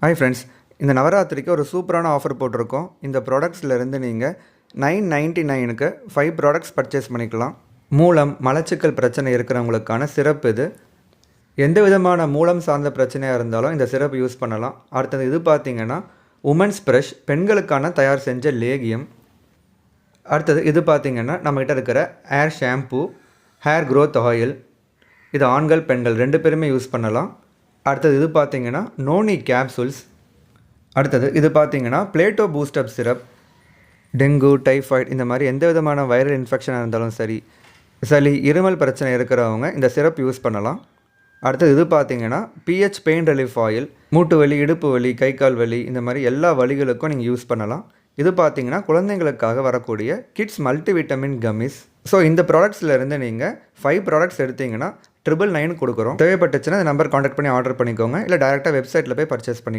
Hi friends, இந்த நவராத்திரிக்கு ஒரு சூப்பரான ஆஃபர் போட்டிருக்கோம். இந்த ப்ராடக்ட்ஸ்லேருந்து நீங்கள் 999க்கு 5 ப்ராடக்ட்ஸ் பர்ச்சேஸ் பண்ணிக்கலாம். மூலம் மலச்சிக்கல் பிரச்சனை இருக்கிறவங்களுக்கான சிரப் இது. எந்த விதமான மூலம் சார்ந்த பிரச்சனையாக இருந்தாலும் இந்த சிரப் யூஸ் பண்ணலாம். அடுத்தது இது பார்த்திங்கன்னா உமன்ஸ் ப்ரஷ், பெண்களுக்கான தயார் செஞ்ச லேகியம். அடுத்தது இது பார்த்திங்கன்னா நம்மகிட்ட இருக்கிற hair shampoo, hair growth oil. இது ஆண்கள் பெண்கள் 2 பேருமே யூஸ் பண்ணலாம். அடுத்தது இது பார்த்திங்கன்னா நோனி கேப்சூல்ஸ். அடுத்தது இது பார்த்திங்கன்னா Plato boost up syrup. Dengue, typhoid இந்த மாதிரி எந்த விதமான வைரல் இன்ஃபெக்ஷனாக இருந்தாலும் சரி, சளி, இருமல் பிரச்சனை இருக்கிறவங்க இந்த சிரப் யூஸ் பண்ணலாம். அடுத்தது இது பார்த்திங்கன்னா பிஹெச் பெயின் ரிலீஃப் ஆயில். மூட்டு வலி, இடுப்பு வலி, கை கால் வலி இந்த மாதிரி எல்லா வலிகளுக்கும் நீங்கள் யூஸ் பண்ணலாம். இது பார்த்திங்கன்னா குழந்தைங்களுக்காக வரக்கூடிய கிட்ஸ் மல்டிவிட்டமின் கம்மிஸ். ஸோ இந்த ப்ராடக்ட்ஸ்லேருந்து நீங்கள் 5 ப்ராடக்ட்ஸ் எடுத்திங்கன்னா 999 கொடுக்குறோம். தேவைப்பட்டுச்சுன்னா இந்த நம்பர் காண்டாக்ட் பண்ணி ஆர்டர் பண்ணிக்கோங்க, இல்லை டேரெக்டாக வெப்சைட்டில் போய் பர்ச்சேஸ் பண்ணிக்கோங்க.